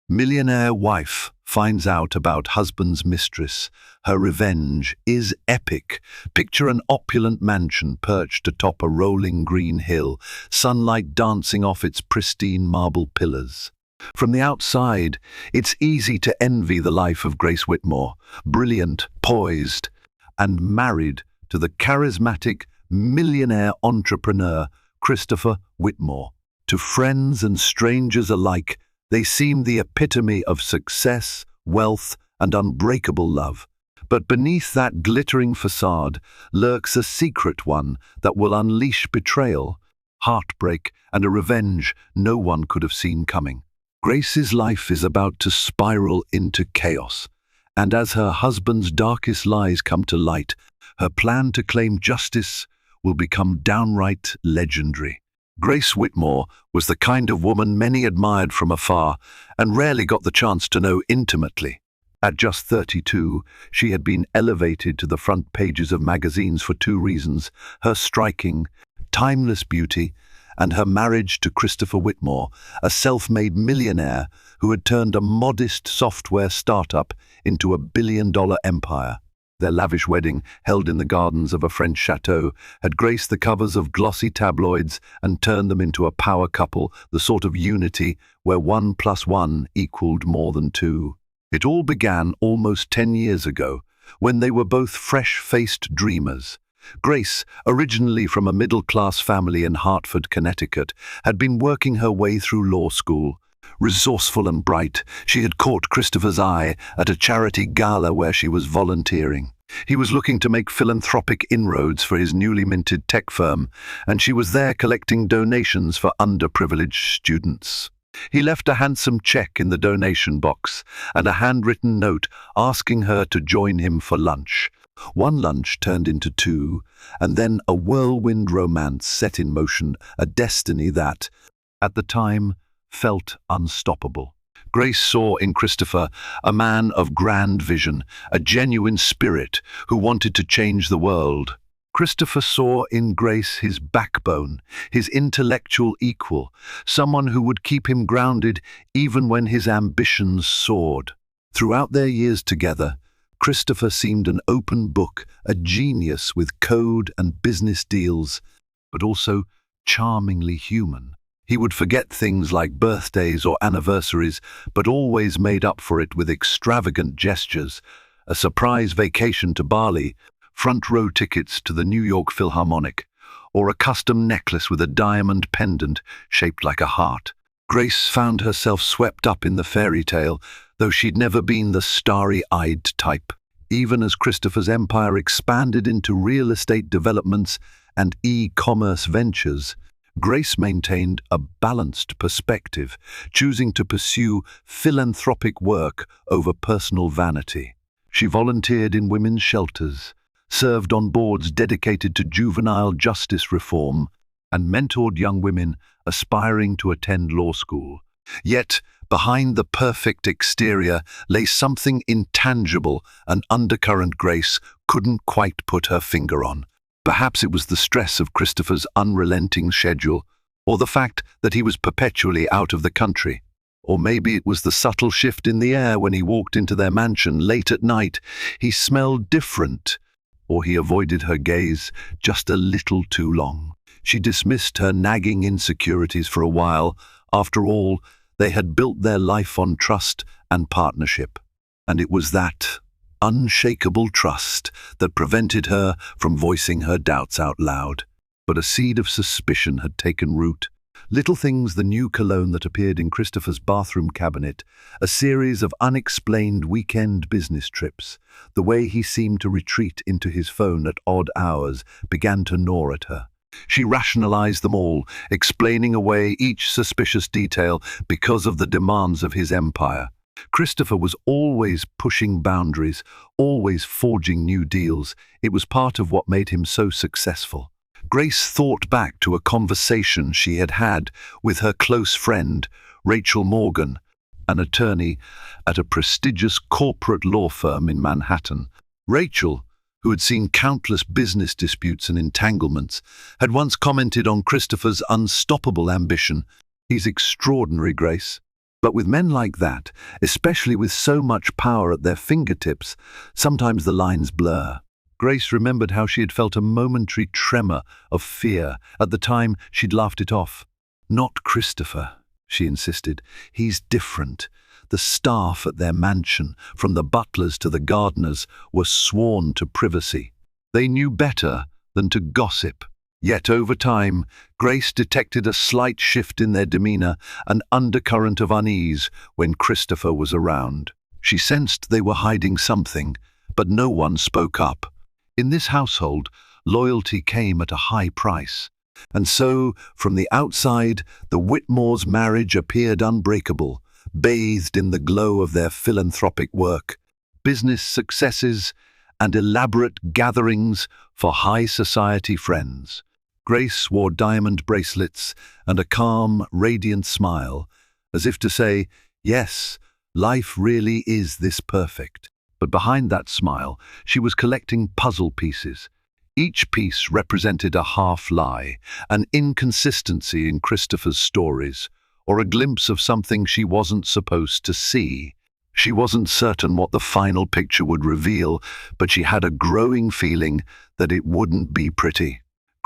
Millionaire wife finds out about husband's mistress. Her revenge is epic. Picture an opulent mansion perched atop a rolling green hill, sunlight dancing off its pristine marble pillars. From the outside, it's easy to envy the life of Grace Whitmore, brilliant, poised, and married to the charismatic millionaire entrepreneur Christopher Whitmore. To friends and strangers alike, they seem the epitome of success, wealth, and unbreakable love. But beneath that glittering facade lurks a secret one that will unleash betrayal, heartbreak, and a revenge no one could have seen coming. Grace's life is about to spiral into chaos, and as her husband's darkest lies come to light, her plan to claim justice will become downright legendary. Grace Whitmore was the kind of woman many admired from afar and rarely got the chance to know intimately. At just 32, she had been elevated to the front pages of magazines for two reasons: her striking, timeless beauty and her marriage to Christopher Whitmore, a self-made millionaire who had turned a modest software startup into a billion-dollar empire. Their lavish wedding, held in the gardens of a French chateau, had graced the covers of glossy tabloids and turned them into a power couple, the sort of unity where 1 + 1 equaled more than 2. It all began almost 10 years ago, when they were both fresh-faced dreamers. Grace, originally from a middle-class family in Hartford, Connecticut, had been working her way through law school. Resourceful and bright, she had caught Christopher's eye at a charity gala where she was volunteering. He was looking to make philanthropic inroads for his newly minted tech firm, and she was there collecting donations for underprivileged students. He left a handsome check in the donation box and a handwritten note asking her to join him for lunch. One lunch turned into two, and then a whirlwind romance set in motion, a destiny that, at the time, felt unstoppable. Grace saw in Christopher a man of grand vision, a genuine spirit who wanted to change the world. Christopher saw in Grace his backbone, his intellectual equal, someone who would keep him grounded even when his ambitions soared. Throughout their years together, Christopher seemed an open book, a genius with code and business deals, but also charmingly human. He would forget things like birthdays or anniversaries, but always made up for it with extravagant gestures: a surprise vacation to Bali, front-row tickets to the New York Philharmonic, or a custom necklace with a diamond pendant shaped like a heart. Grace found herself swept up in the fairy tale, though she'd never been the starry-eyed type. Even as Christopher's empire expanded into real estate developments and e-commerce ventures, Grace maintained a balanced perspective, choosing to pursue philanthropic work over personal vanity. She volunteered in women's shelters, served on boards dedicated to juvenile justice reform, and mentored young women aspiring to attend law school. Yet, behind the perfect exterior lay something intangible, an undercurrent Grace couldn't quite put her finger on. Perhaps it was the stress of Christopher's unrelenting schedule, or the fact that he was perpetually out of the country. Or maybe it was the subtle shift in the air when he walked into their mansion late at night. He smelled different, or he avoided her gaze just a little too long. She dismissed her nagging insecurities for a while. After all, they had built their life on trust and partnership, and it was that unshakable trust that prevented her from voicing her doubts out loud. But a seed of suspicion had taken root. Little things: the new cologne that appeared in Christopher's bathroom cabinet, a series of unexplained weekend business trips, the way he seemed to retreat into his phone at odd hours, began to gnaw at her. She rationalized them all, explaining away each suspicious detail because of the demands of his empire. Christopher was always pushing boundaries, always forging new deals. It was part of what made him so successful. Grace thought back to a conversation she had had with her close friend, Rachel Morgan, an attorney at a prestigious corporate law firm in Manhattan. Rachel, who had seen countless business disputes and entanglements, had once commented on Christopher's unstoppable ambition. "He's extraordinary, Grace, But with men like that, especially with so much power at their fingertips, sometimes the lines blur. Grace remembered how she had felt a momentary tremor of fear. At the time, she'd laughed it off. "Not Christopher," she insisted. "He's different." The staff at their mansion, from the butlers to the gardeners, were sworn to privacy. They knew better than to gossip. Yet over time, Grace detected a slight shift in their demeanor, an undercurrent of unease when Christopher was around. She sensed they were hiding something, but no one spoke up. In this household, loyalty came at a high price. And so, from the outside, the Whitmores' marriage appeared unbreakable, bathed in the glow of their philanthropic work, business successes, and elaborate gatherings for high society friends. Grace wore diamond bracelets and a calm, radiant smile, as if to say, yes, life really is this perfect. But behind that smile, she was collecting puzzle pieces. Each piece represented a half-lie, an inconsistency in Christopher's stories, or a glimpse of something she wasn't supposed to see. She wasn't certain what the final picture would reveal, but she had a growing feeling that it wouldn't be pretty.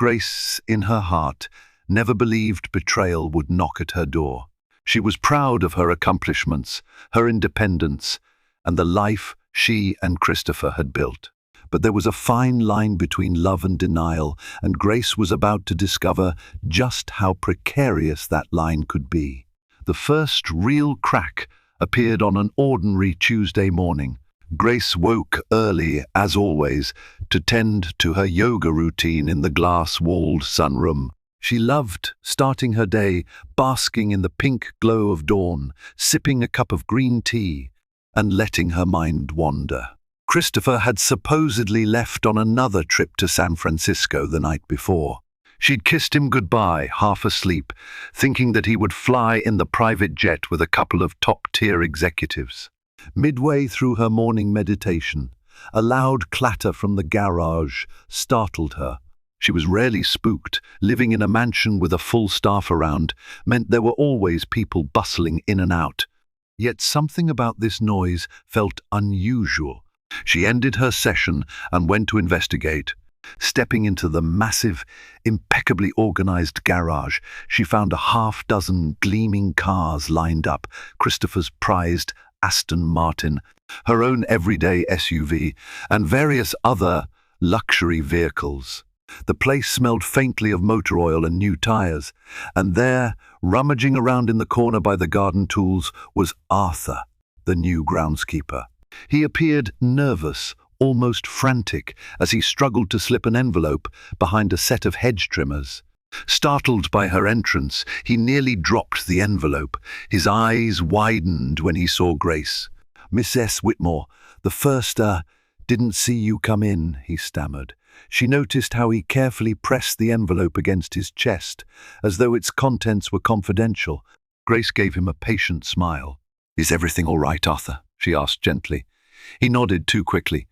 Grace, in her heart, never believed betrayal would knock at her door. She was proud of her accomplishments, her independence, and the life she and Christopher had built. But there was a fine line between love and denial, and Grace was about to discover just how precarious that line could be. The first real crack appeared on an ordinary Tuesday morning. Grace woke early, as always, to tend to her yoga routine in the glass-walled sunroom. She loved starting her day basking in the pink glow of dawn, sipping a cup of green tea, and letting her mind wander. Christopher had supposedly left on another trip to San Francisco the night before. She'd kissed him goodbye, half asleep, thinking that he would fly in the private jet with a couple of top-tier executives. Midway through her morning meditation, a loud clatter from the garage startled her. She was rarely spooked. Living in a mansion with a full staff around meant there were always people bustling in and out. Yet something about this noise felt unusual. She ended her session and went to investigate. Stepping into the massive, impeccably organized garage, she found a half-dozen gleaming cars lined up, Christopher's prized Aston Martin, her own everyday SUV, and various other luxury vehicles. The place smelled faintly of motor oil and new tires, and there, rummaging around in the corner by the garden tools, was Arthur, the new groundskeeper. He appeared nervous, almost frantic, as he struggled to slip an envelope behind a set of hedge trimmers. Startled by her entrance, he nearly dropped the envelope. His eyes widened when he saw Grace. "Miss Whitmore, the first, didn't see you come in," he stammered. She noticed how he carefully pressed the envelope against his chest, as though its contents were confidential. Grace gave him a patient smile. "Is everything all right, Arthur?" she asked gently. He nodded too quickly.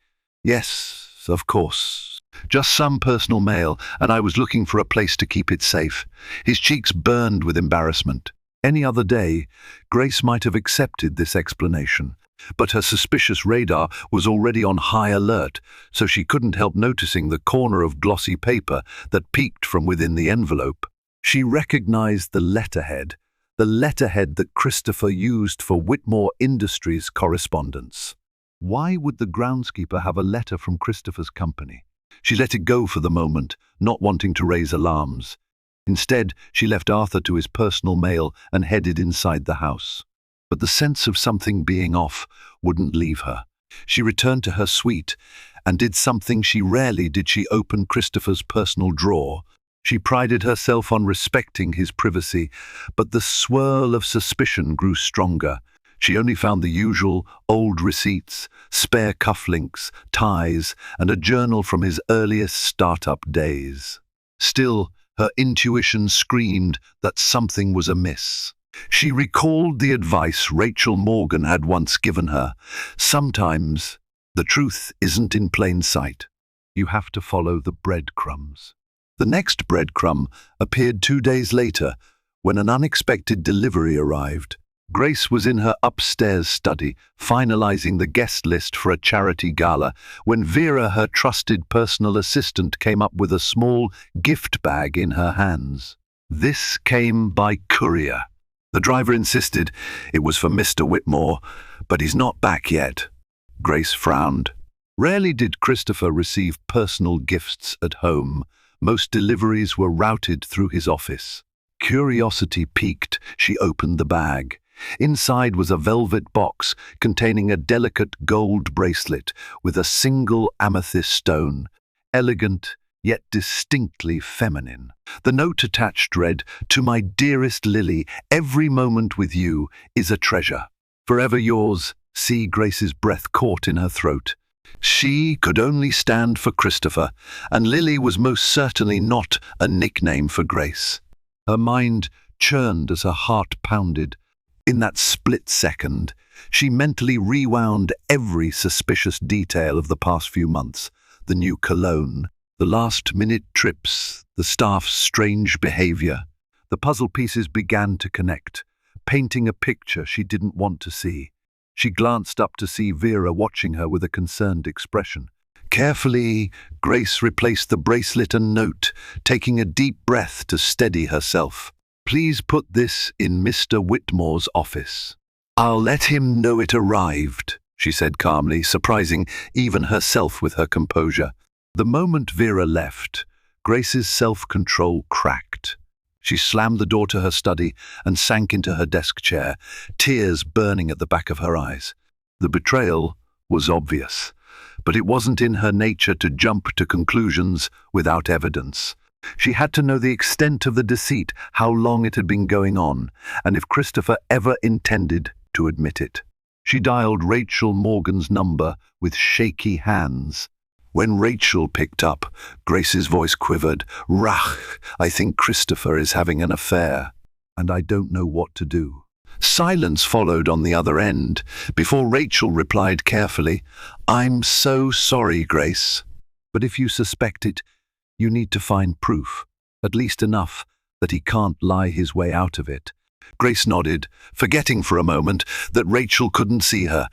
"Yes, of course. Just some personal mail, and I was looking for a place to keep it safe." His cheeks burned with embarrassment. Any other day, Grace might have accepted this explanation, but her suspicious radar was already on high alert, so she couldn't help noticing the corner of glossy paper that peeked from within the envelope. She recognized the letterhead that Christopher used for Whitmore Industries correspondence. Why would the groundskeeper have a letter from Christopher's company? She let it go for the moment, not wanting to raise alarms. Instead, she left Arthur to his personal mail and headed inside the house. But the sense of something being off wouldn't leave her. She returned to her suite and did something she rarely did. She opened Christopher's personal drawer. She prided herself on respecting his privacy, but the swirl of suspicion grew stronger. She only found the usual old receipts, spare cufflinks, ties, and a journal from his earliest startup days. Still, her intuition screamed that something was amiss. She recalled the advice Rachel Morgan had once given her. Sometimes the truth isn't in plain sight. You have to follow the breadcrumbs. The next breadcrumb appeared 2 days later when an unexpected delivery arrived. Grace was in her upstairs study, finalizing the guest list for a charity gala, when Vera, her trusted personal assistant, came up with a small gift bag in her hands. This came by courier. The driver insisted it was for Mr. Whitmore, but he's not back yet. Grace frowned. Rarely did Christopher receive personal gifts at home. Most deliveries were routed through his office. Curiosity piqued, she opened the bag. Inside was a velvet box containing a delicate gold bracelet with a single amethyst stone, elegant yet distinctly feminine. The note attached read, "To my dearest Lily, every moment with you is a treasure. Forever yours." See, Grace's breath caught in her throat. She could only stand for Christopher, and Lily was most certainly not a nickname for Grace. Her mind churned as her heart pounded. In that split second, she mentally rewound every suspicious detail of the past few months. The new cologne, the last-minute trips, the staff's strange behavior. The puzzle pieces began to connect, painting a picture she didn't want to see. She glanced up to see Vera watching her with a concerned expression. Carefully, Grace replaced the bracelet and note, taking a deep breath to steady herself. "Please put this in Mr. Whitmore's office. I'll let him know it arrived," she said calmly, surprising even herself with her composure. The moment Vera left, Grace's self-control cracked. She slammed the door to her study and sank into her desk chair, tears burning at the back of her eyes. The betrayal was obvious, but it wasn't in her nature to jump to conclusions without evidence. She had to know the extent of the deceit, how long it had been going on, and if Christopher ever intended to admit it. She dialed Rachel Morgan's number with shaky hands. When Rachel picked up, Grace's voice quivered. "Rach, I think Christopher is having an affair, and I don't know what to do." Silence followed on the other end, before Rachel replied carefully, "I'm so sorry, Grace. But if you suspect it, you need to find proof, at least enough that he can't lie his way out of it." Grace nodded, forgetting for a moment that Rachel couldn't see her.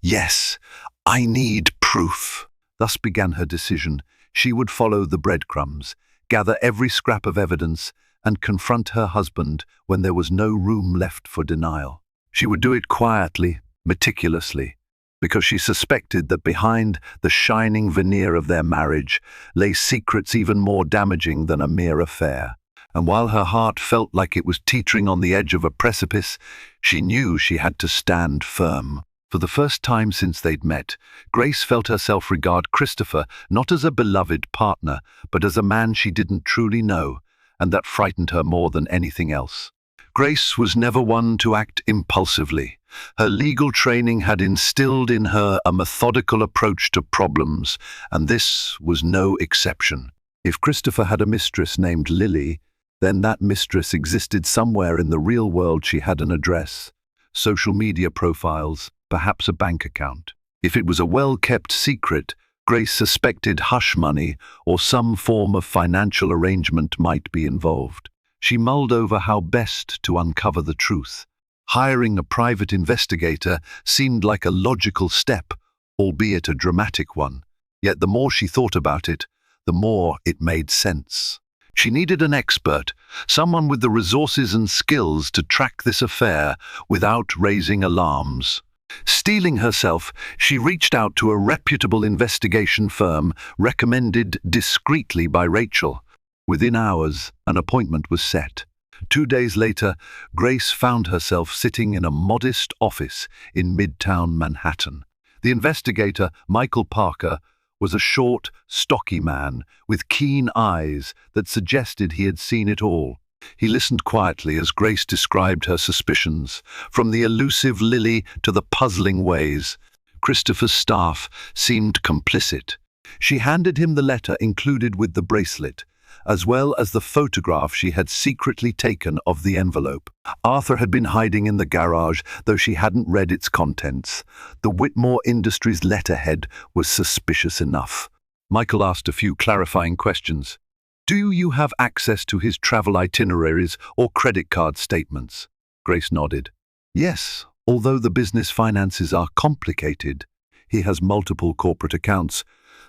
"Yes, I need proof." Thus began her decision. She would follow the breadcrumbs, gather every scrap of evidence, and confront her husband when there was no room left for denial. She would do it quietly, meticulously, because she suspected that behind the shining veneer of their marriage lay secrets even more damaging than a mere affair. And while her heart felt like it was teetering on the edge of a precipice, she knew she had to stand firm. For the first time since they'd met, Grace felt herself regard Christopher not as a beloved partner, but as a man she didn't truly know, and that frightened her more than anything else. Grace was never one to act impulsively. Her legal training had instilled in her a methodical approach to problems, and this was no exception. If Christopher had a mistress named Lily, then that mistress existed somewhere in the real world. She had an address, social media profiles, perhaps a bank account. If it was a well-kept secret, Grace suspected hush money or some form of financial arrangement might be involved. She mulled over how best to uncover the truth. Hiring a private investigator seemed like a logical step, albeit a dramatic one. Yet the more she thought about it, the more it made sense. She needed an expert, someone with the resources and skills to track this affair without raising alarms. Steeling herself, she reached out to a reputable investigation firm recommended discreetly by Rachel. Within hours, an appointment was set. 2 days later, Grace found herself sitting in a modest office in Midtown Manhattan. The investigator, Michael Parker, was a short, stocky man with keen eyes that suggested he had seen it all. He listened quietly as Grace described her suspicions, from the elusive Lily to the puzzling ways. Christopher's staff seemed complicit. She handed him the letter included with the bracelet, as well as the photograph she had secretly taken of the envelope. Arthur had been hiding in the garage, though she hadn't read its contents. The Whitmore Industries letterhead was suspicious enough. Michael asked a few clarifying questions. "Do you have access to his travel itineraries or credit card statements?" Grace nodded. Yes, although the business finances are complicated, he has multiple corporate accounts,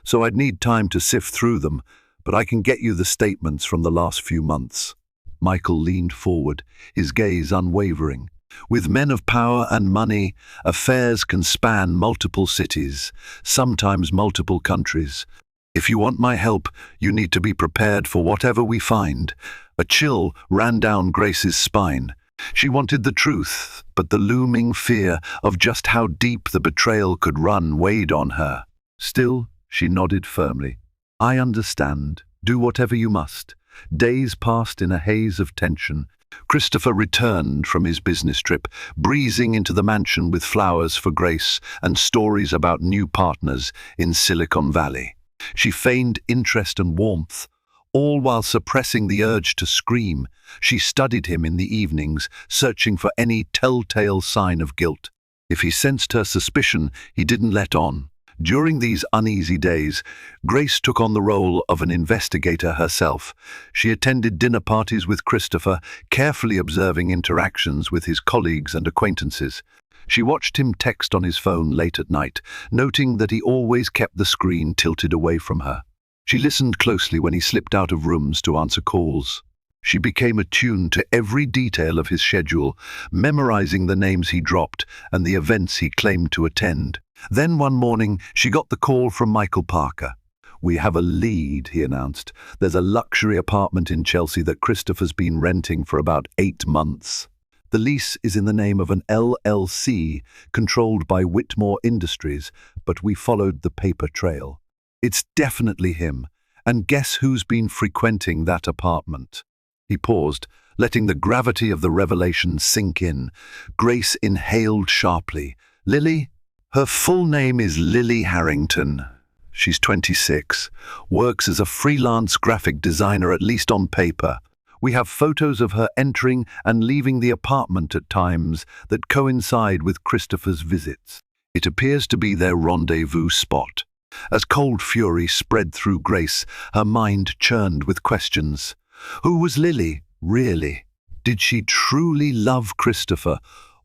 so I'd need time to sift through them, but I can get you the statements from the last few months. Michael leaned forward, his gaze unwavering. With men of power and money, affairs can span multiple cities, sometimes multiple countries. If you want my help, you need to be prepared for whatever we find. A chill ran down Grace's spine. She wanted the truth, but the looming fear of just how deep the betrayal could run weighed on her. Still, she nodded firmly. I understand. Do whatever you must. Days passed in a haze of tension. Christopher returned from his business trip, breezing into the mansion with flowers for Grace and stories about new partners in Silicon Valley. She feigned interest and warmth, all while suppressing the urge to scream. She studied him in the evenings, searching for any telltale sign of guilt. If he sensed her suspicion, he didn't let on. During these uneasy days, Grace took on the role of an investigator herself. She attended dinner parties with Christopher, carefully observing interactions with his colleagues and acquaintances. She watched him text on his phone late at night, noting that he always kept the screen tilted away from her. She listened closely when he slipped out of rooms to answer calls. She became attuned to every detail of his schedule, memorizing the names he dropped and the events he claimed to attend. Then one morning, she got the call from Michael Parker. We have a lead, he announced. There's a luxury apartment in Chelsea that Christopher's been renting for about 8 months. The lease is in the name of an LLC controlled by Whitmore Industries, but we followed the paper trail. It's definitely him. And guess who's been frequenting that apartment? He paused, letting the gravity of the revelation sink in. Grace inhaled sharply. Lily? Her full name is Lily Harrington. She's 26, works as a freelance graphic designer, at least on paper. We have photos of her entering and leaving the apartment at times that coincide with Christopher's visits. It appears to be their rendezvous spot. As cold fury spread through Grace, her mind churned with questions. Who was Lily, really? Did she truly love Christopher,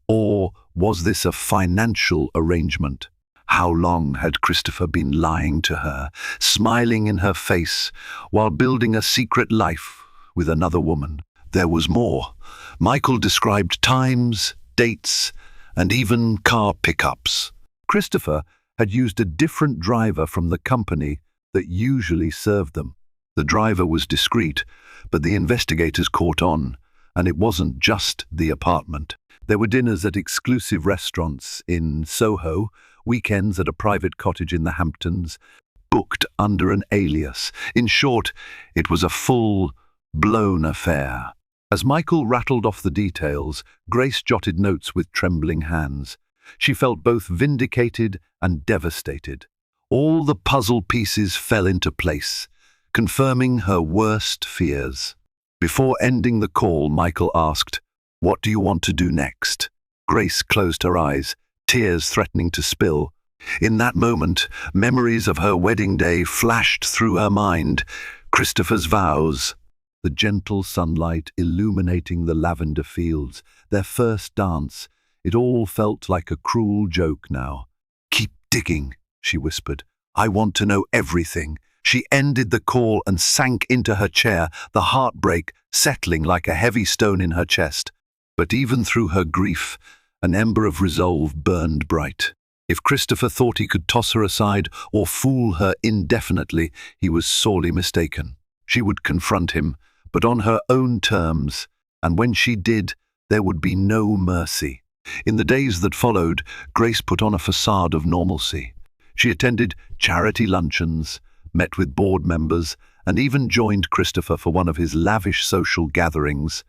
or was this a financial arrangement? How long had Christopher been lying to her, smiling in her face, while building a secret life with another woman? There was more. Michael described times, dates, and even car pickups. Christopher had used a different driver from the company that usually served them. The driver was discreet, but the investigators caught on, and it wasn't just the apartment. There were dinners at exclusive restaurants in Soho, weekends at a private cottage in the Hamptons, booked under an alias. In short, it was a full-blown affair. As Michael rattled off the details, Grace jotted notes with trembling hands. She felt both vindicated and devastated. All the puzzle pieces fell into place, confirming her worst fears. Before ending the call, Michael asked, "What do you want to do next?" Grace closed her eyes, tears threatening to spill. In that moment, memories of her wedding day flashed through her mind. Christopher's vows, the gentle sunlight illuminating the lavender fields, their first dance. It all felt like a cruel joke now. "Keep digging," she whispered. "I want to know everything." She ended the call and sank into her chair, the heartbreak settling like a heavy stone in her chest. But even through her grief, an ember of resolve burned bright. If Christopher thought he could toss her aside or fool her indefinitely, he was sorely mistaken. She would confront him, but on her own terms, and when she did, there would be no mercy. In the days that followed, Grace put on a facade of normalcy. She attended charity luncheons, met with board members, and even joined Christopher for one of his lavish social gatherings,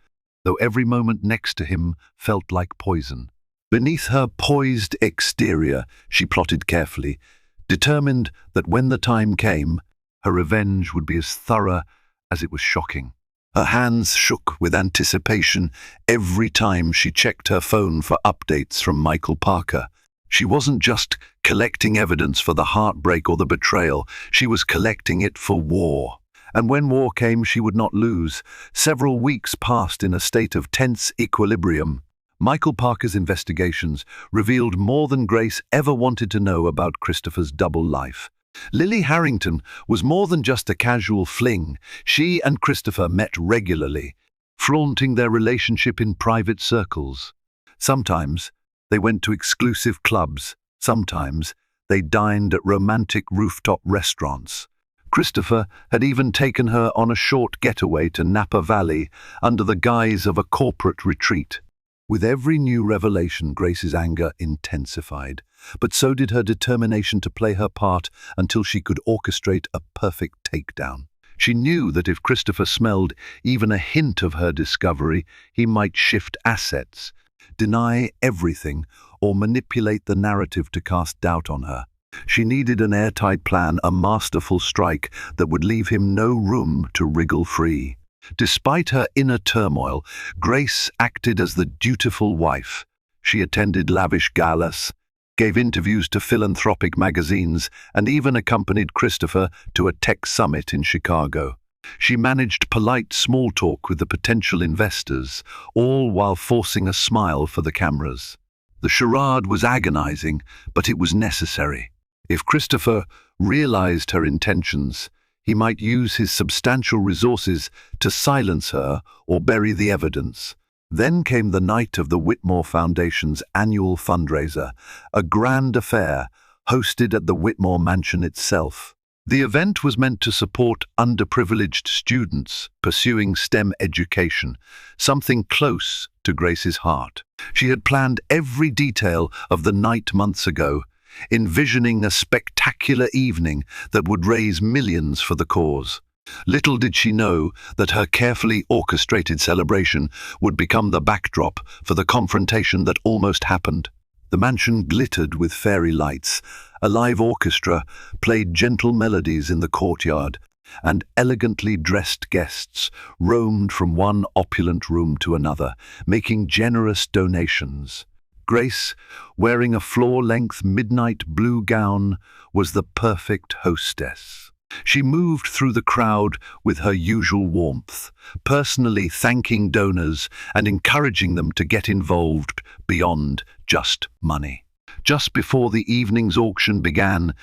though every moment next to him felt like poison. Beneath her poised exterior, she plotted carefully, determined that when the time came, her revenge would be as thorough as it was shocking. Her hands shook with anticipation every time she checked her phone for updates from Michael Parker. She wasn't just collecting evidence for the heartbreak or the betrayal, she was collecting it for war. And when war came, she would not lose. Several weeks passed in a state of tense equilibrium. Michael Parker's investigations revealed more than Grace ever wanted to know about Christopher's double life. Lily Harrington was more than just a casual fling. She and Christopher met regularly, flaunting their relationship in private circles. Sometimes they went to exclusive clubs. Sometimes they dined at romantic rooftop restaurants. Christopher had even taken her on a short getaway to Napa Valley under the guise of a corporate retreat. With every new revelation, Grace's anger intensified, but so did her determination to play her part until she could orchestrate a perfect takedown. She knew that if Christopher smelled even a hint of her discovery, he might shift assets, deny everything, or manipulate the narrative to cast doubt on her. She needed an airtight plan, a masterful strike that would leave him no room to wriggle free. Despite her inner turmoil, Grace acted as the dutiful wife. She attended lavish galas, gave interviews to philanthropic magazines, and even accompanied Christopher to a tech summit in Chicago. She managed polite small talk with the potential investors, all while forcing a smile for the cameras. The charade was agonizing, but it was necessary. If Christopher realized her intentions, he might use his substantial resources to silence her or bury the evidence. Then came the night of the Whitmore Foundation's annual fundraiser, a grand affair hosted at the Whitmore Mansion itself. The event was meant to support underprivileged students pursuing STEM education, something close to Grace's heart. She had planned every detail of the night months ago, envisioning a spectacular evening that would raise millions for the cause. Little did she know that her carefully orchestrated celebration would become the backdrop for the confrontation that almost happened. The mansion glittered with fairy lights, a live orchestra played gentle melodies in the courtyard, and elegantly dressed guests roamed from one opulent room to another, making generous donations. Grace, wearing a floor-length midnight blue gown, was the perfect hostess. She moved through the crowd with her usual warmth, personally thanking donors and encouraging them to get involved beyond just money. Just before the evening's auction began,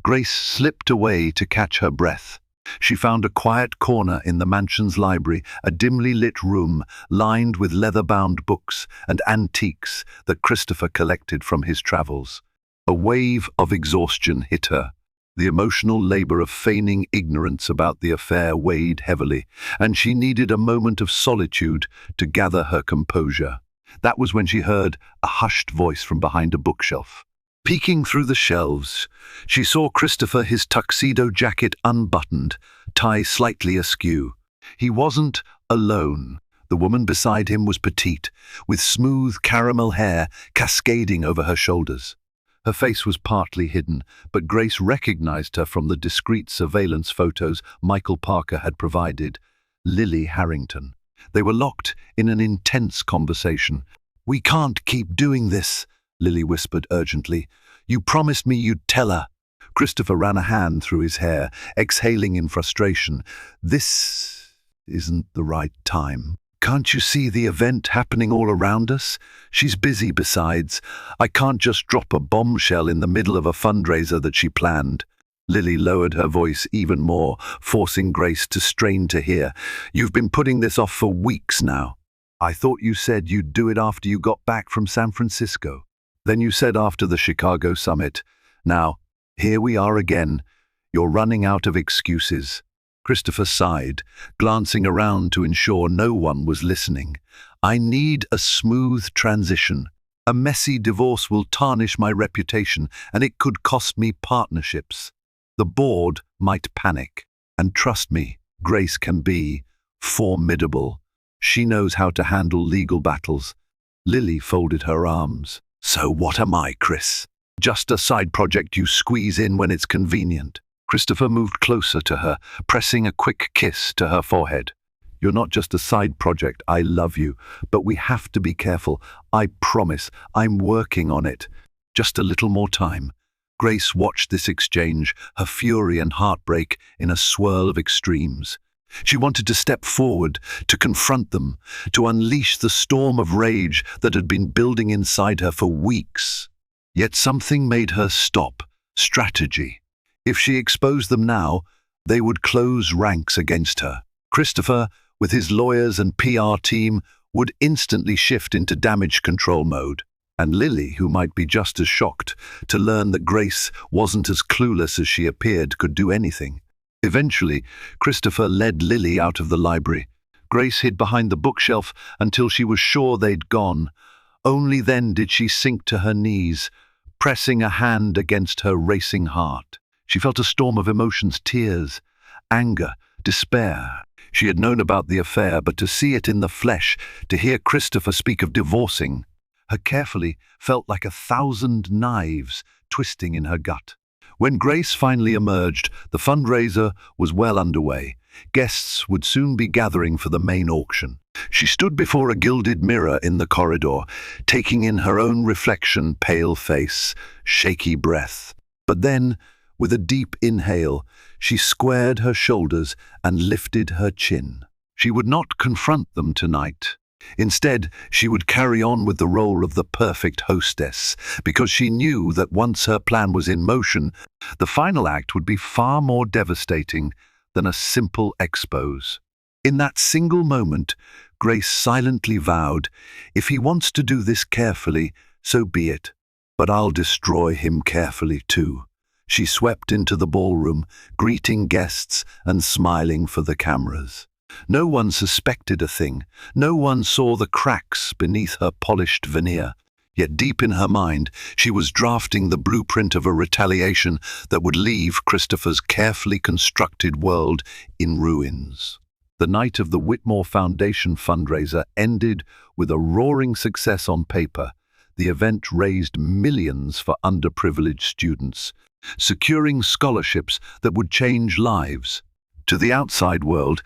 Grace slipped away to catch her breath. She found a quiet corner in the mansion's library, a dimly lit room lined with leather-bound books and antiques that Christopher collected from his travels. A wave of exhaustion hit her. The emotional labor of feigning ignorance about the affair weighed heavily, and she needed a moment of solitude to gather her composure. That was when she heard a hushed voice from behind a bookshelf. Peeking through the shelves, she saw Christopher, his tuxedo jacket unbuttoned, tie slightly askew. He wasn't alone. The woman beside him was petite, with smooth caramel hair cascading over her shoulders. Her face was partly hidden, but Grace recognized her from the discreet surveillance photos Michael Parker had provided. Lily Harrington. They were locked in an intense conversation. "We can't keep doing this," Lily whispered urgently. "You promised me you'd tell her." Christopher ran a hand through his hair, exhaling in frustration. "This isn't the right time. Can't you see the event happening all around us? She's busy besides. I can't just drop a bombshell in the middle of a fundraiser that she planned." Lily lowered her voice even more, forcing Grace to strain to hear. "You've been putting this off for weeks now. I thought you said you'd do it after you got back from San Francisco. Then you said after the Chicago summit. Now, here we are again. You're running out of excuses." Christopher sighed, glancing around to ensure no one was listening. "I need a smooth transition. A messy divorce will tarnish my reputation, and it could cost me partnerships. The board might panic. And trust me, Grace can be formidable. She knows how to handle legal battles." Lily folded her arms. "So what am I, Chris? Just a side project you squeeze in when it's convenient?" Christopher moved closer to her, pressing a quick kiss to her forehead. "You're not just a side project. I love you, but we have to be careful. I promise, I'm working on it. Just a little more time." Grace watched this exchange, her fury and heartbreak in a swirl of extremes. She wanted to step forward, to confront them, to unleash the storm of rage that had been building inside her for weeks. Yet something made her stop. Strategy. If she exposed them now, they would close ranks against her. Christopher, with his lawyers and PR team, would instantly shift into damage control mode. And Lily, who might be just as shocked to learn that Grace wasn't as clueless as she appeared, could do anything. Eventually, Christopher led Lily out of the library. Grace hid behind the bookshelf until she was sure they'd gone. Only then did she sink to her knees, pressing a hand against her racing heart. She felt a storm of emotions, tears, anger, despair. She had known about the affair, but to see it in the flesh, to hear Christopher speak of divorcing, her carefully felt like 1,000 knives twisting in her gut. When Grace finally emerged, the fundraiser was well underway. Guests would soon be gathering for the main auction. She stood before a gilded mirror in the corridor, taking in her own reflection, pale face, shaky breath. But then, with a deep inhale, she squared her shoulders and lifted her chin. She would not confront them tonight. Instead, she would carry on with the role of the perfect hostess, because she knew that once her plan was in motion, the final act would be far more devastating than a simple expose. In that single moment, Grace silently vowed, "If he wants to do this carefully, so be it. But I'll destroy him carefully too." She swept into the ballroom, greeting guests and smiling for the cameras. No one suspected a thing. No one saw the cracks beneath her polished veneer. Yet deep in her mind, she was drafting the blueprint of a retaliation that would leave Christopher's carefully constructed world in ruins. The night of the Whitmore Foundation fundraiser ended with a roaring success on paper. The event raised millions for underprivileged students, securing scholarships that would change lives. To the outside world,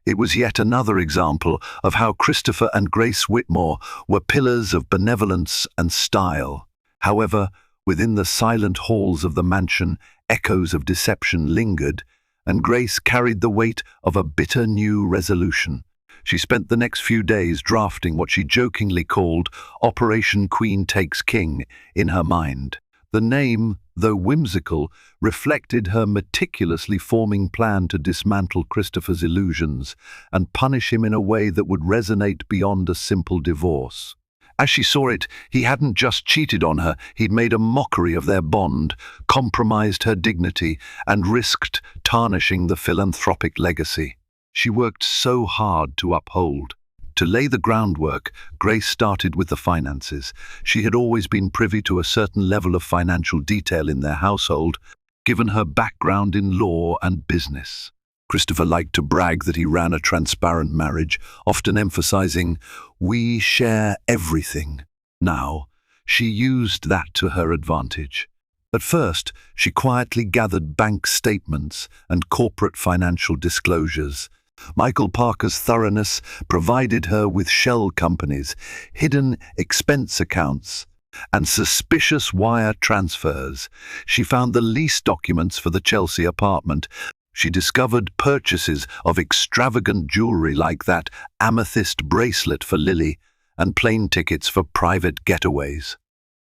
it was yet another example of how Christopher and Grace Whitmore were pillars of benevolence and style. However, within the silent halls of the mansion, echoes of deception lingered, and Grace carried the weight of a bitter new resolution. She spent the next few days drafting what she jokingly called Operation Queen Takes King in her mind. The name, though whimsical, reflected her meticulously forming plan to dismantle Christopher's illusions and punish him in a way that would resonate beyond a simple divorce. As she saw it, he hadn't just cheated on her, he'd made a mockery of their bond, compromised her dignity, and risked tarnishing the philanthropic legacy she worked so hard to uphold. To lay the groundwork, Grace started with the finances. She had always been privy to a certain level of financial detail in their household, given her background in law and business. Christopher liked to brag that he ran a transparent marriage, often emphasizing, "We share everything." Now, she used that to her advantage. At first, she quietly gathered bank statements and corporate financial disclosures. Michael Parker's thoroughness provided her with shell companies, hidden expense accounts, and suspicious wire transfers. She found the lease documents for the Chelsea apartment. She discovered purchases of extravagant jewelry like that amethyst bracelet for Lily and plane tickets for private getaways.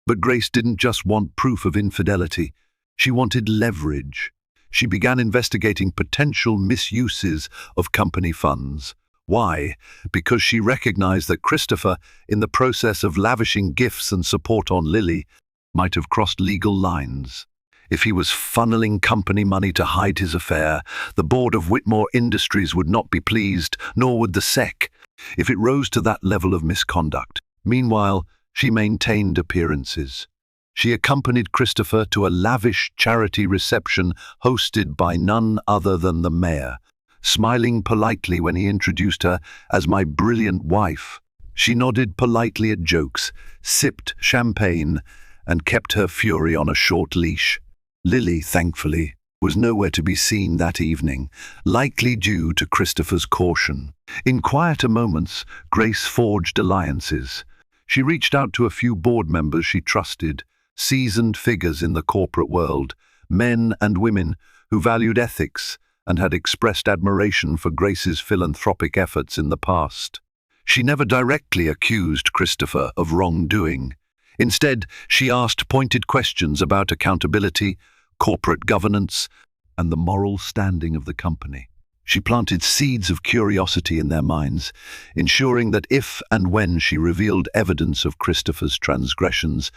But Grace didn't just want proof of infidelity. She wanted leverage. She began investigating potential misuses of company funds. Why? Because she recognized that Christopher, in the process of lavishing gifts and support on Lily, might have crossed legal lines. If he was funneling company money to hide his affair, the board of Whitmore Industries would not be pleased, nor would the SEC, if it rose to that level of misconduct. Meanwhile, she maintained appearances. She accompanied Christopher to a lavish charity reception hosted by none other than the mayor, smiling politely when he introduced her as "my brilliant wife." She nodded politely at jokes, sipped champagne, and kept her fury on a short leash. Lily, thankfully, was nowhere to be seen that evening, likely due to Christopher's caution. In quieter moments, Grace forged alliances. She reached out to a few board members she trusted, seasoned figures in the corporate world, men and women who valued ethics and had expressed admiration for Grace's philanthropic efforts in the past. She never directly accused Christopher of wrongdoing. Instead, she asked pointed questions about accountability, corporate governance, and the moral standing of the company. She planted seeds of curiosity in their minds, ensuring that if and when she revealed evidence of Christopher's transgressions,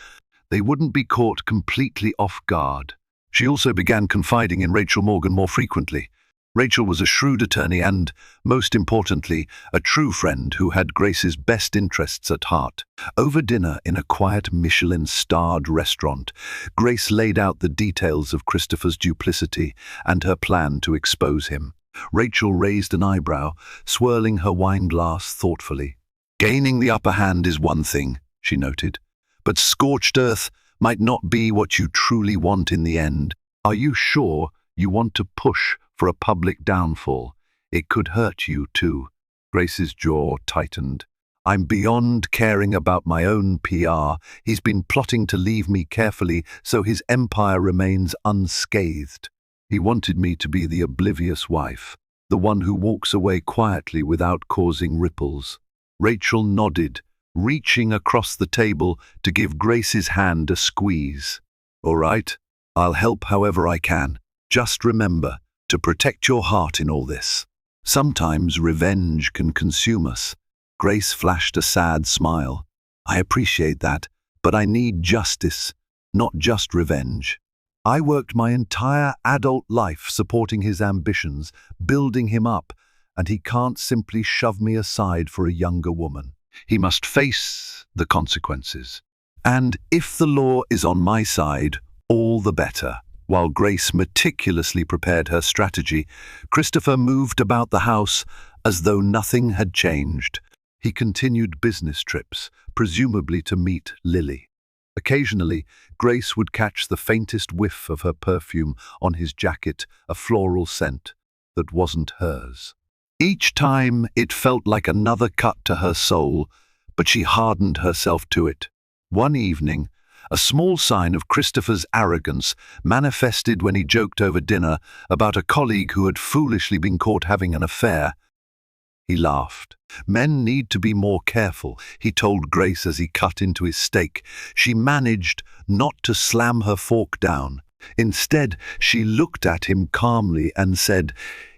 they wouldn't be caught completely off guard. She also began confiding in Rachel Morgan more frequently. Rachel was a shrewd attorney and, most importantly, a true friend who had Grace's best interests at heart. Over dinner in a quiet Michelin-starred restaurant, Grace laid out the details of Christopher's duplicity and her plan to expose him. Rachel raised an eyebrow, swirling her wine glass thoughtfully. "Gaining the upper hand is one thing," she noted, "but scorched earth might not be what you truly want in the end. Are you sure you want to push for a public downfall? It could hurt you too." Grace's jaw tightened. "I'm beyond caring about my own PR. He's been plotting to leave me carefully so his empire remains unscathed. He wanted me to be the oblivious wife, the one who walks away quietly without causing ripples." Rachel nodded, reaching across the table to give Grace's hand a squeeze. "All right, I'll help however I can. Just remember to protect your heart in all this. Sometimes revenge can consume us." Grace flashed a sad smile. "I appreciate that, but I need justice, not just revenge. I worked my entire adult life supporting his ambitions, building him up, and he can't simply shove me aside for a younger woman. He must face the consequences. And if the law is on my side, all the better." While Grace meticulously prepared her strategy, Christopher moved about the house as though nothing had changed. He continued business trips, presumably to meet Lily. Occasionally, Grace would catch the faintest whiff of her perfume on his jacket, a floral scent that wasn't hers. Each time it felt like another cut to her soul, but she hardened herself to it. One evening, a small sign of Christopher's arrogance manifested when he joked over dinner about a colleague who had foolishly been caught having an affair. He laughed. "Men need to be more careful," he told Grace as he cut into his steak. She managed not to slam her fork down. Instead, she looked at him calmly and said,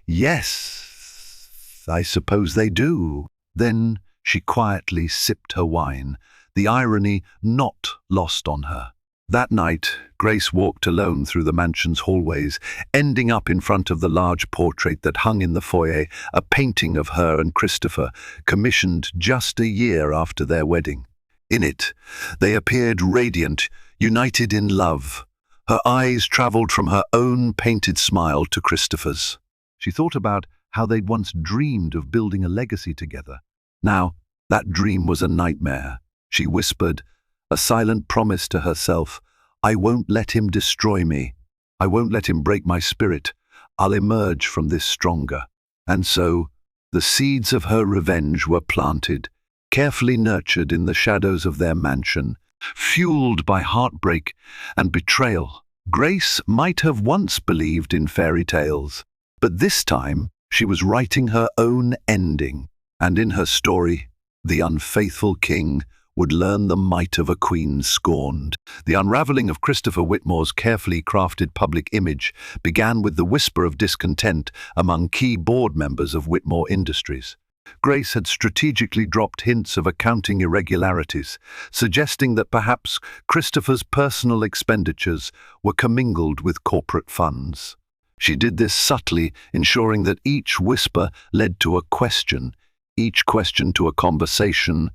"Yes, I suppose they do." Then she quietly sipped her wine, the irony not lost on her. That night, Grace walked alone through the mansion's hallways, ending up in front of the large portrait that hung in the foyer, a painting of her and Christopher, commissioned just a year after their wedding. In it, they appeared radiant, united in love. Her eyes traveled from her own painted smile to Christopher's. She thought about how they'd once dreamed of building a legacy together. Now, that dream was a nightmare. She whispered, a silent promise to herself, "I won't let him destroy me. I won't let him break my spirit. I'll emerge from this stronger." And so, the seeds of her revenge were planted, carefully nurtured in the shadows of their mansion, fueled by heartbreak and betrayal. Grace might have once believed in fairy tales, but this time she was writing her own ending. And in her story, the unfaithful king would learn the might of a queen scorned. The unraveling of Christopher Whitmore's carefully crafted public image began with the whisper of discontent among key board members of Whitmore Industries. Grace had strategically dropped hints of accounting irregularities, suggesting that perhaps Christopher's personal expenditures were commingled with corporate funds. She did this subtly, ensuring that each whisper led to a question, each question to a conversation,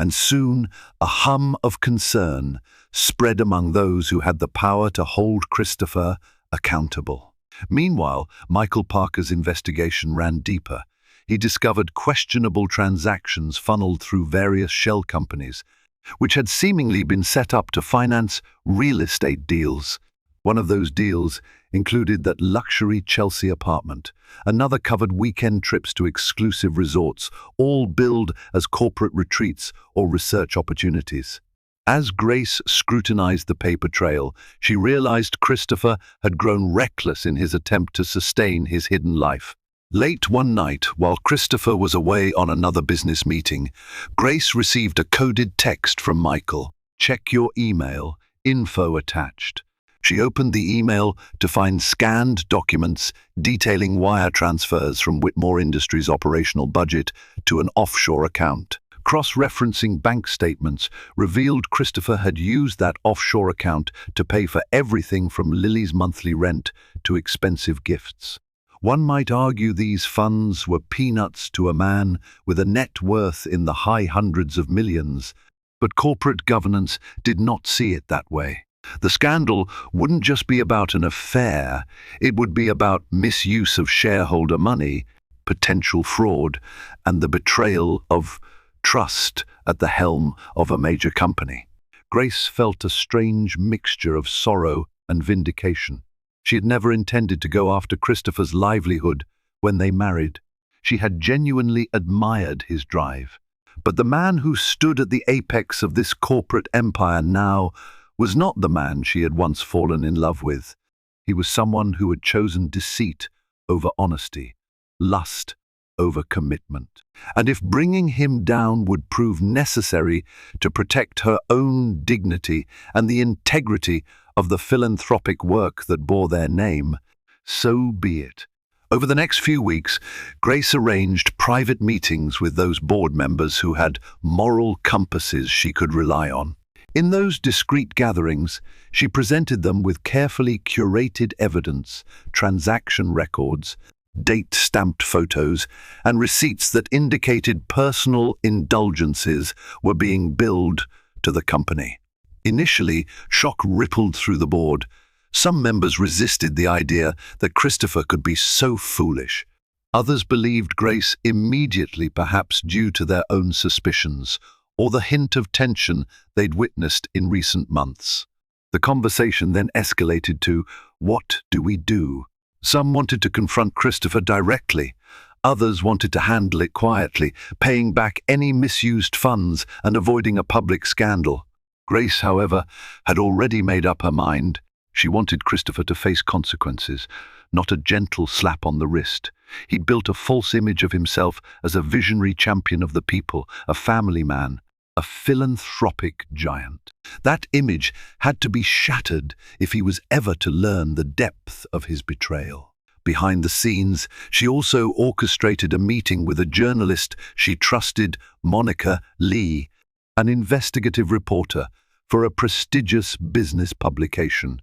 and soon a hum of concern spread among those who had the power to hold Christopher accountable. Meanwhile, Michael Parker's investigation ran deeper. He discovered questionable transactions funneled through various shell companies, which had seemingly been set up to finance real estate deals. One of those deals included that luxury Chelsea apartment. Another covered weekend trips to exclusive resorts, all billed as corporate retreats or research opportunities. As Grace scrutinized the paper trail, she realized Christopher had grown reckless in his attempt to sustain his hidden life. Late one night, while Christopher was away on another business meeting, Grace received a coded text from Michael. "Check your email, info attached." She opened the email to find scanned documents detailing wire transfers from Whitmore Industries' operational budget to an offshore account. Cross-referencing bank statements revealed Christopher had used that offshore account to pay for everything from Lily's monthly rent to expensive gifts. One might argue these funds were peanuts to a man with a net worth in the high hundreds of millions, but corporate governance did not see it that way. The scandal wouldn't just be about an affair, it would be about misuse of shareholder money, potential fraud, and the betrayal of trust at the helm of a major company. Grace felt a strange mixture of sorrow and vindication. She had never intended to go after Christopher's livelihood when they married. She had genuinely admired his drive. But the man who stood at the apex of this corporate empire now was not the man she had once fallen in love with. He was someone who had chosen deceit over honesty, lust over commitment. And if bringing him down would prove necessary to protect her own dignity and the integrity of the philanthropic work that bore their name, so be it. Over the next few weeks, Grace arranged private meetings with those board members who had moral compasses she could rely on. In those discreet gatherings, she presented them with carefully curated evidence, transaction records, date-stamped photos, and receipts that indicated personal indulgences were being billed to the company. Initially, shock rippled through the board. Some members resisted the idea that Christopher could be so foolish. Others believed Grace immediately, perhaps due to their own suspicions, or the hint of tension they'd witnessed in recent months. The conversation then escalated to, "What do we do?" Some wanted to confront Christopher directly. Others wanted to handle it quietly, paying back any misused funds and avoiding a public scandal. Grace, however, had already made up her mind. She wanted Christopher to face consequences, not a gentle slap on the wrist. He'd built a false image of himself as a visionary champion of the people, a family man, a philanthropic giant. That image had to be shattered if he was ever to learn the depth of his betrayal. Behind the scenes, she also orchestrated a meeting with a journalist she trusted, Monica Lee, an investigative reporter for a prestigious business publication.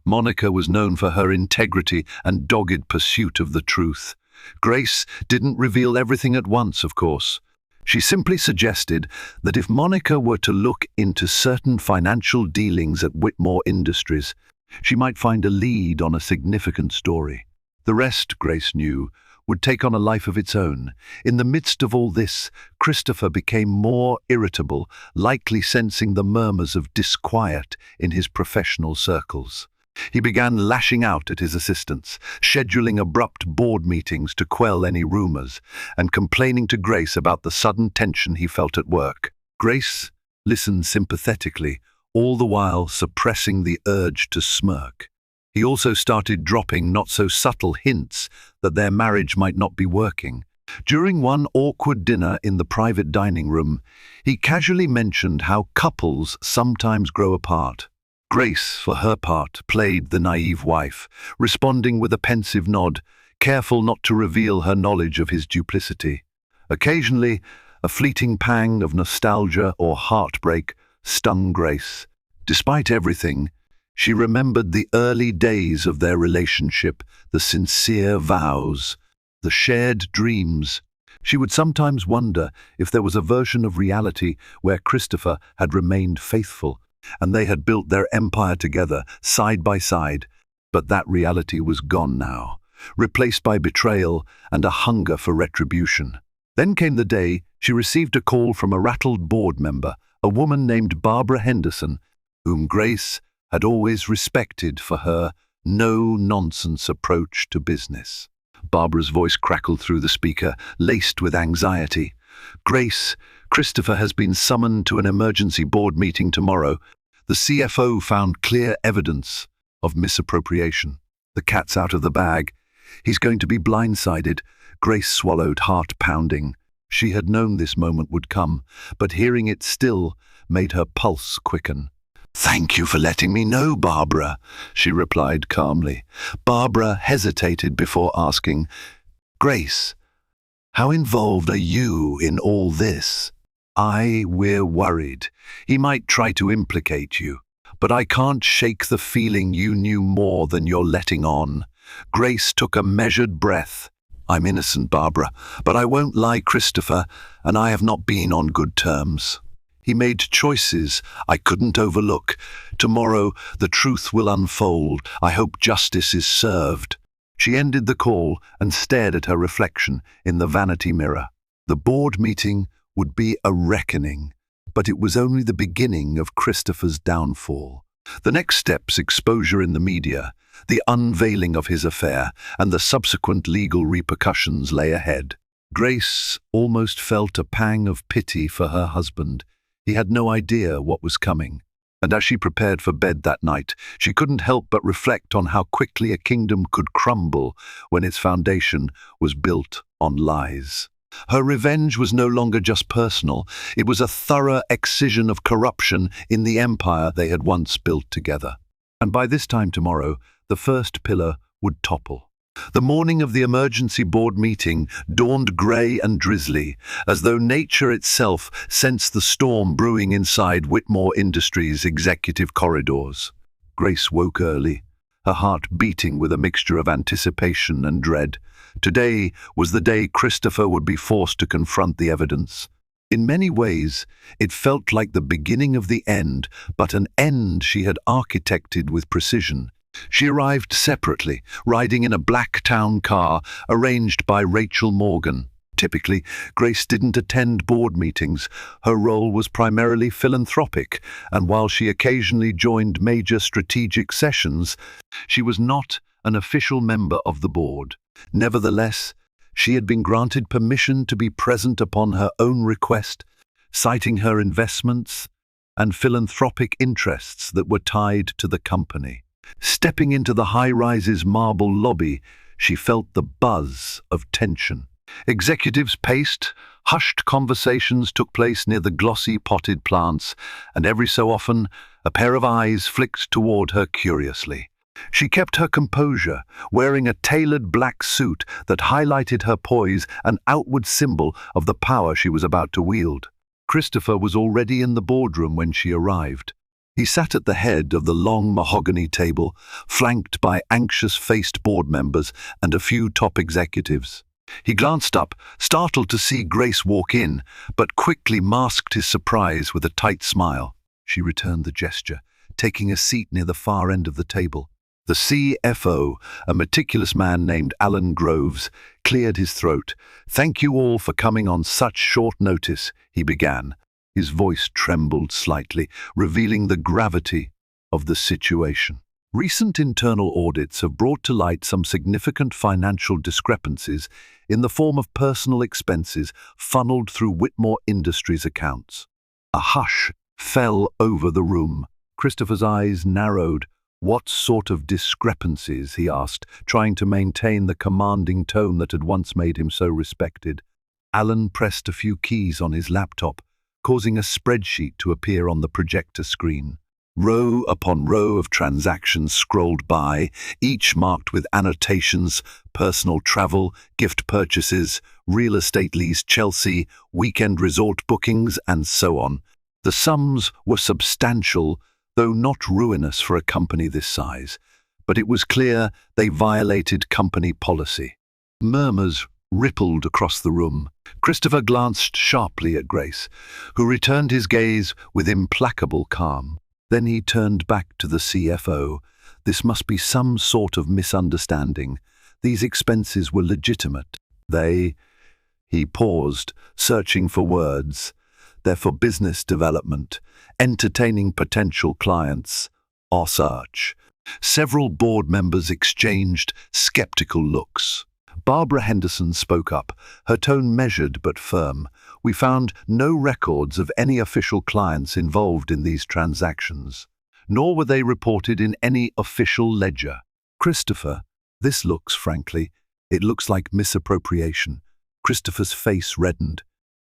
Monica was known for her integrity and dogged pursuit of the truth. Grace didn't reveal everything at once, of course. She simply suggested that if Monica were to look into certain financial dealings at Whitmore Industries, she might find a lead on a significant story. The rest, Grace knew, would take on a life of its own. In the midst of all this, Christopher became more irritable, likely sensing the murmurs of disquiet in his professional circles. He began lashing out at his assistants, scheduling abrupt board meetings to quell any rumors, and complaining to Grace about the sudden tension he felt at work. Grace listened sympathetically, all the while suppressing the urge to smirk. He also started dropping not-so-subtle hints that their marriage might not be working. During one awkward dinner in the private dining room, he casually mentioned how couples sometimes grow apart. Grace, for her part, played the naive wife, responding with a pensive nod, careful not to reveal her knowledge of his duplicity. Occasionally, a fleeting pang of nostalgia or heartbreak stung Grace. Despite everything, she remembered the early days of their relationship, the sincere vows, the shared dreams. She would sometimes wonder if there was a version of reality where Christopher had remained faithful, and they had built their empire together, side by side. But that reality was gone now, replaced by betrayal and a hunger for retribution. Then came the day she received a call from a rattled board member, a woman named Barbara Henderson, whom Grace had always respected for her no-nonsense approach to business. Barbara's voice crackled through the speaker, laced with anxiety. "Grace, Christopher has been summoned to an emergency board meeting tomorrow. The CFO found clear evidence of misappropriation. The cat's out of the bag. He's going to be blindsided. Grace swallowed, heart pounding. She had known this moment would come, but hearing it still made her pulse quicken. "Thank you for letting me know, Barbara," she replied calmly. Barbara hesitated before asking, "Grace, how involved are you in all this?" "We're worried. He might try to implicate you, but I can't shake the feeling you knew more than you're letting on." Grace took a measured breath. "I'm innocent, Barbara, but I won't lie, Christopher, and I have not been on good terms. He made choices I couldn't overlook. Tomorrow the truth will unfold. I hope justice is served." She ended the call and stared at her reflection in the vanity mirror. The board meeting would be a reckoning, but it was only the beginning of Christopher's downfall. The next steps, exposure in the media, the unveiling of his affair, and the subsequent legal repercussions lay ahead. Grace almost felt a pang of pity for her husband. He had no idea what was coming, and as she prepared for bed that night, she couldn't help but reflect on how quickly a kingdom could crumble when its foundation was built on lies. Her revenge was no longer just personal. It was a thorough excision of corruption in the empire they had once built together. And by this time tomorrow, the first pillar would topple. The morning of the emergency board meeting dawned grey and drizzly, as though nature itself sensed the storm brewing inside Whitmore Industries' executive corridors. Grace woke early, her heart beating with a mixture of anticipation and dread. Today was the day Christopher would be forced to confront the evidence. In many ways, it felt like the beginning of the end, but an end she had architected with precision. She arrived separately, riding in a black town car arranged by Rachel Morgan. Typically, Grace didn't attend board meetings. Her role was primarily philanthropic, and while she occasionally joined major strategic sessions, she was not an official member of the board. Nevertheless, she had been granted permission to be present upon her own request, citing her investments and philanthropic interests that were tied to the company. Stepping into the high-rise's marble lobby, she felt the buzz of tension. Executives paced, hushed conversations took place near the glossy potted plants, and every so often a pair of eyes flicked toward her curiously. She kept her composure, wearing a tailored black suit that highlighted her poise, an outward symbol of the power she was about to wield. Christopher was already in the boardroom when she arrived. He sat at the head of the long mahogany table, flanked by anxious-faced board members and a few top executives. He glanced up, startled to see Grace walk in, but quickly masked his surprise with a tight smile. She returned the gesture, taking a seat near the far end of the table. The CFO, a meticulous man named Alan Groves, cleared his throat. "Thank you all for coming on such short notice," he began. His voice trembled slightly, revealing the gravity of the situation. Recent internal audits have brought to light some significant financial discrepancies in the form of personal expenses funneled through Whitmore Industries accounts. A hush fell over the room. Christopher's eyes narrowed. "What sort of discrepancies?" he asked, trying to maintain the commanding tone that had once made him so respected. Alan pressed a few keys on his laptop, causing a spreadsheet to appear on the projector screen. Row upon row of transactions scrolled by, each marked with annotations: personal travel, gift purchases, real estate lease Chelsea, weekend resort bookings, and so on. The sums were substantial, though not ruinous for a company this size, but it was clear they violated company policy. Murmurs rippled across the room. Christopher glanced sharply at Grace, who returned his gaze with implacable calm. Then he turned back to the CFO. "This must be some sort of misunderstanding. These expenses were legitimate. He paused, searching for words. "They're for business development, entertaining potential clients, or such." Several board members exchanged skeptical looks. Barbara Henderson spoke up, her tone measured but firm. We found no records of any official clients involved in these transactions, nor were they reported in any official ledger. Christopher, this looks, frankly, it looks like misappropriation. Christopher's face reddened.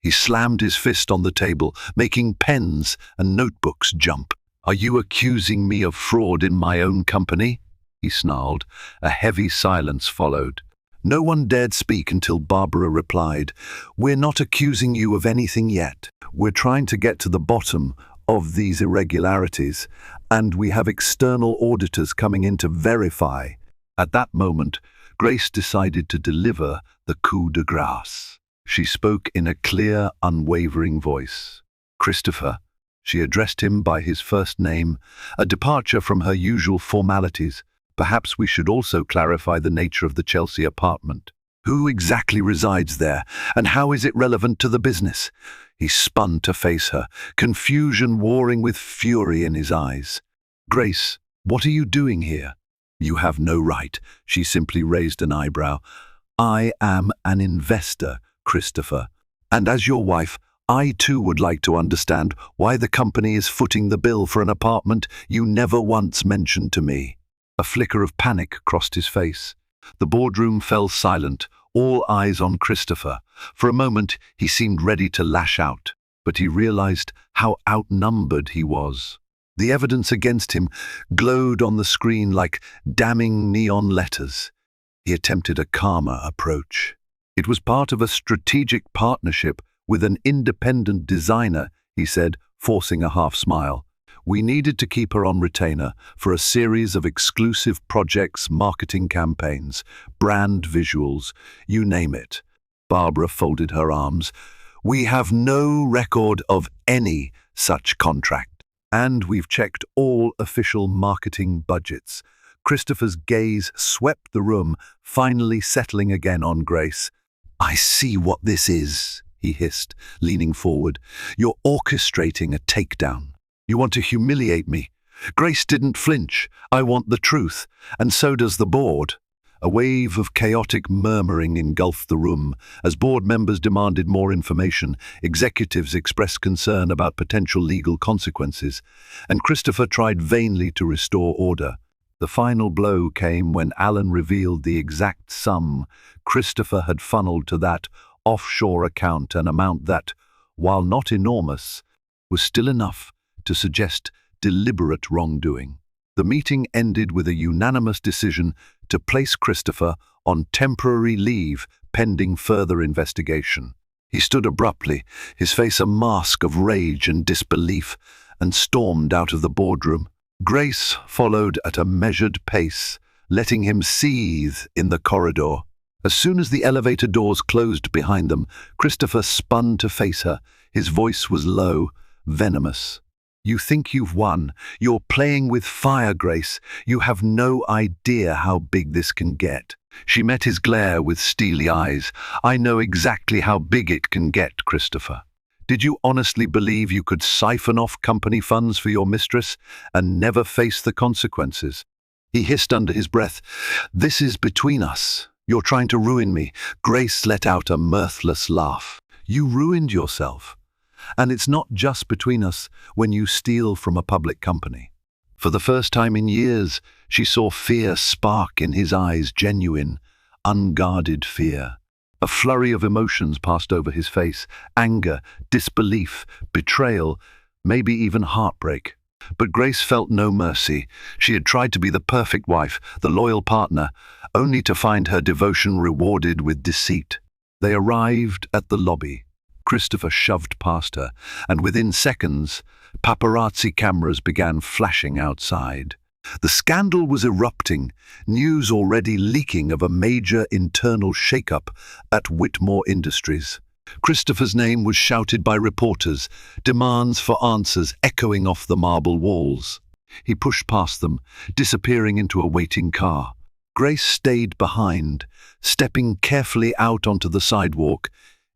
He slammed his fist on the table, making pens and notebooks jump. "Are you accusing me of fraud in my own company?" he snarled. A heavy silence followed. No one dared speak until Barbara replied, "We're not accusing you of anything yet. We're trying to get to the bottom of these irregularities, and we have external auditors coming in to verify." At that moment, Grace decided to deliver the coup de grace. She spoke in a clear, unwavering voice. "Christopher," she addressed him by his first name, a departure from her usual formalities. "Perhaps we should also clarify the nature of the Chelsea apartment. Who exactly resides there, and how is it relevant to the business?" He spun to face her, confusion warring with fury in his eyes. "Grace, what are you doing here?" "You have no right," she simply raised an eyebrow. "I am an investor, Christopher, and as your wife, I too would like to understand why the company is footing the bill for an apartment you never once mentioned to me." A flicker of panic crossed his face. The boardroom fell silent, all eyes on Christopher. For a moment, he seemed ready to lash out, but he realized how outnumbered he was. The evidence against him glowed on the screen like damning neon letters. He attempted a calmer approach. "It was part of a strategic partnership with an independent designer," he said, forcing a half smile. "We needed to keep her on retainer for a series of exclusive projects, marketing campaigns, brand visuals, you name it." Barbara folded her arms. "We have no record of any such contract, and we've checked all official marketing budgets." Christopher's gaze swept the room, finally settling again on Grace. "I see what this is," he hissed, leaning forward. "You're orchestrating a takedown. You want to humiliate me." Grace didn't flinch. "I want the truth, and so does the board." A wave of chaotic murmuring engulfed the room. As board members demanded more information, executives expressed concern about potential legal consequences, and Christopher tried vainly to restore order. The final blow came when Alan revealed the exact sum Christopher had funneled to that offshore account, an amount that, while not enormous, was still enough to suggest deliberate wrongdoing. The meeting ended with a unanimous decision to place Christopher on temporary leave pending further investigation. He stood abruptly, his face a mask of rage and disbelief, and stormed out of the boardroom. Grace followed at a measured pace, letting him seethe in the corridor. As soon as the elevator doors closed behind them, Christopher spun to face her. His voice was low, venomous. "You think you've won. You're playing with fire, Grace. You have no idea how big this can get." She met his glare with steely eyes. "I know exactly how big it can get, Christopher. Did you honestly believe you could siphon off company funds for your mistress and never face the consequences?" He hissed under his breath. "This is between us. You're trying to ruin me." Grace let out a mirthless laugh. "You ruined yourself. And it's not just between us when you steal from a public company." For the first time in years, she saw fear spark in his eyes, genuine, unguarded fear. A flurry of emotions passed over his face: anger, disbelief, betrayal, maybe even heartbreak. But Grace felt no mercy. She had tried to be the perfect wife, the loyal partner, only to find her devotion rewarded with deceit. They arrived at the lobby. Christopher shoved past her, and within seconds, paparazzi cameras began flashing outside. The scandal was erupting, news already leaking of a major internal shakeup at Whitmore Industries. Christopher's name was shouted by reporters, demands for answers echoing off the marble walls. He pushed past them, disappearing into a waiting car. Grace stayed behind, stepping carefully out onto the sidewalk,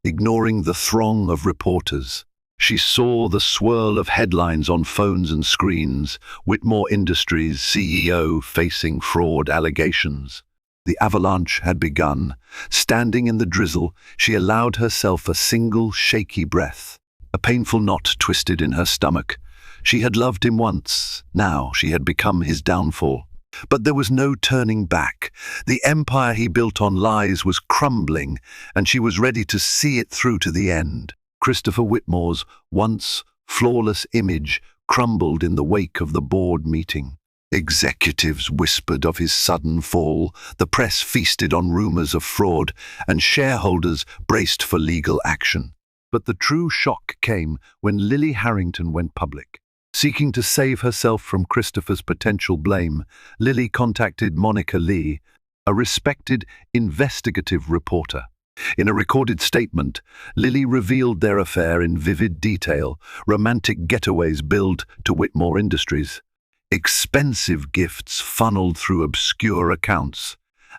ignoring the throng of reporters. She saw the swirl of headlines on phones and screens: Whitmore Industries CEO facing fraud allegations. The avalanche had begun. Standing in the drizzle, she allowed herself a single shaky breath. A painful knot twisted in her stomach. She had loved him once. Now she had become his downfall. But there was no turning back. The empire he built on lies was crumbling, and she was ready to see it through to the end. Christopher Whitmore's once flawless image crumbled in the wake of the board meeting. Executives whispered of his sudden fall, the press feasted on rumors of fraud, and shareholders braced for legal action. But the true shock came when Lily Harrington went public. Seeking to save herself from Christopher's potential blame, Lily contacted Monica Lee, a respected investigative reporter. In a recorded statement, Lily revealed their affair in vivid detail, romantic getaways billed to Whitmore Industries, expensive gifts funneled through obscure accounts,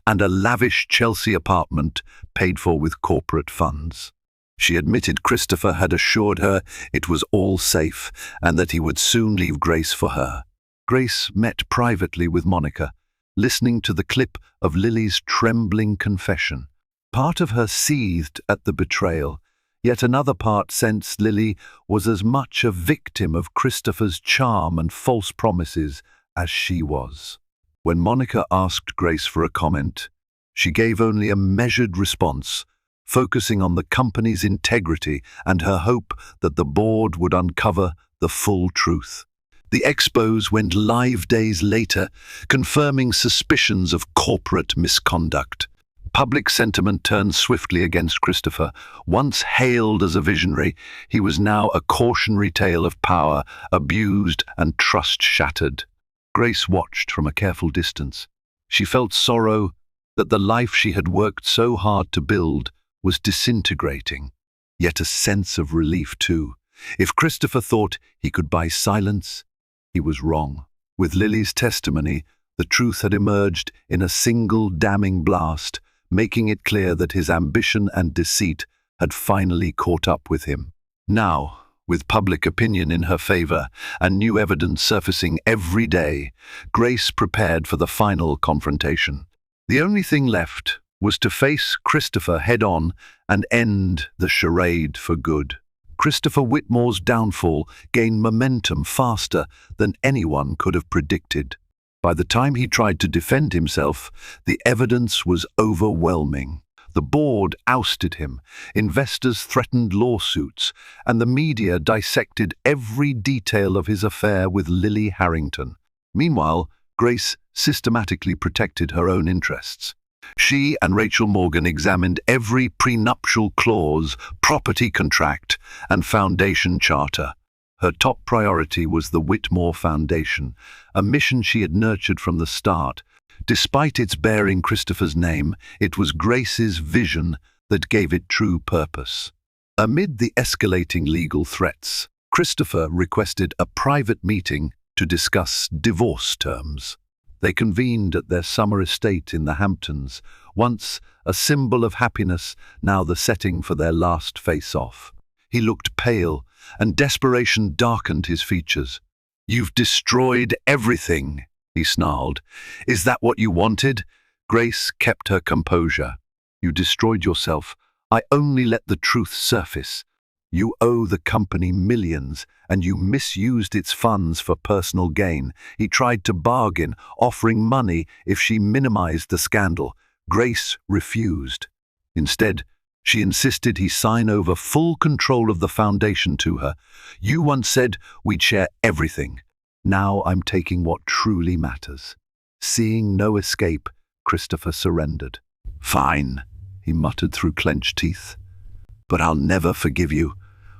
and a lavish Chelsea apartment paid for with corporate funds. She admitted Christopher had assured her it was all safe and that he would soon leave Grace for her. Grace met privately with Monica, listening to the clip of Lily's trembling confession. Part of her seethed at the betrayal, yet another part sensed Lily was as much a victim of Christopher's charm and false promises as she was. When Monica asked Grace for a comment, she gave only a measured response, focusing on the company's integrity and her hope that the board would uncover the full truth. The expose went live days later, confirming suspicions of corporate misconduct. Public sentiment turned swiftly against Christopher. Once hailed as a visionary, he was now a cautionary tale of power, abused and trust shattered. Grace watched from a careful distance. She felt sorrow that the life she had worked so hard to build was disintegrating, yet a sense of relief too. If Christopher thought he could buy silence, he was wrong. With Lily's testimony, the truth had emerged in a single damning blast, making it clear that his ambition and deceit had finally caught up with him. Now, with public opinion in her favor and new evidence surfacing every day, Grace prepared for the final confrontation. The only thing left was to face Christopher head-on and end the charade for good. Christopher Whitmore's downfall gained momentum faster than anyone could have predicted. By the time he tried to defend himself, the evidence was overwhelming. The board ousted him, investors threatened lawsuits, and the media dissected every detail of his affair with Lily Harrington. Meanwhile, Grace systematically protected her own interests. She and Rachel Morgan examined every prenuptial clause, property contract, and foundation charter. Her top priority was the Whitmore Foundation, a mission she had nurtured from the start. Despite its bearing Christopher's name, it was Grace's vision that gave it true purpose. Amid the escalating legal threats, Christopher requested a private meeting to discuss divorce terms. They convened at their summer estate in the Hamptons, once a symbol of happiness, now the setting for their last face-off. He looked pale, and desperation darkened his features. "You've destroyed everything," he snarled. "Is that what you wanted?" Grace kept her composure. "You destroyed yourself. I only let the truth surface. You owe the company millions, and you misused its funds for personal gain." He tried to bargain, offering money if she minimized the scandal. Grace refused. Instead, she insisted he sign over full control of the foundation to her. "You once said we'd share everything. Now I'm taking what truly matters." Seeing no escape, Christopher surrendered. "Fine," he muttered through clenched teeth. "But I'll never forgive you."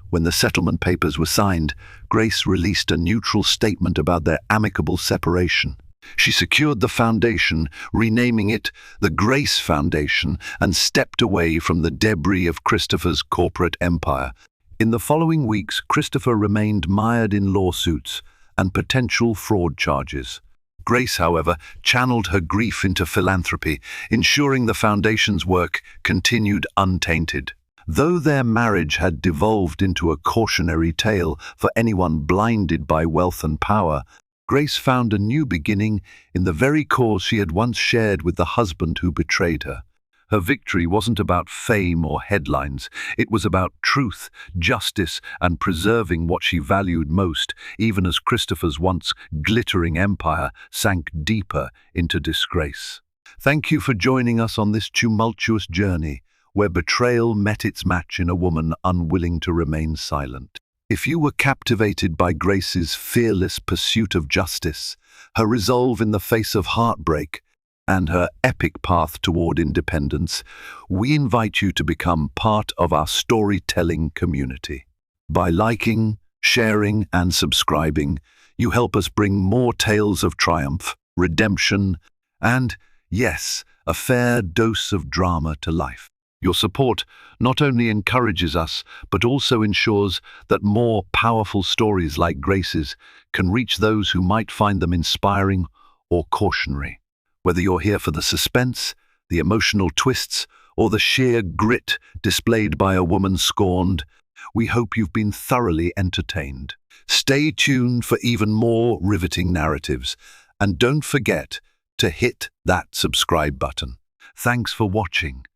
When the settlement papers were signed, Grace released a neutral statement about their amicable separation. She secured the foundation, renaming it the Grace Foundation, and stepped away from the debris of Christopher's corporate empire. In the following weeks, Christopher remained mired in lawsuits and potential fraud charges. Grace, however, channeled her grief into philanthropy, ensuring the foundation's work continued untainted. Though their marriage had devolved into a cautionary tale for anyone blinded by wealth and power, Grace found a new beginning in the very cause she had once shared with the husband who betrayed her. Her victory wasn't about fame or headlines. It was about truth, justice, and preserving what she valued most, even as Christopher's once glittering empire sank deeper into disgrace. Thank you for joining us on this tumultuous journey, where betrayal met its match in a woman unwilling to remain silent. If you were captivated by Grace's fearless pursuit of justice, her resolve in the face of heartbreak, and her epic path toward independence, we invite you to become part of our storytelling community. By liking, sharing, and subscribing, you help us bring more tales of triumph, redemption, and, yes, a fair dose of drama to life. Your support not only encourages us, but also ensures that more powerful stories like Grace's can reach those who might find them inspiring or cautionary. Whether you're here for the suspense, the emotional twists, or the sheer grit displayed by a woman scorned, we hope you've been thoroughly entertained. Stay tuned for even more riveting narratives, and don't forget to hit that subscribe button. Thanks for watching.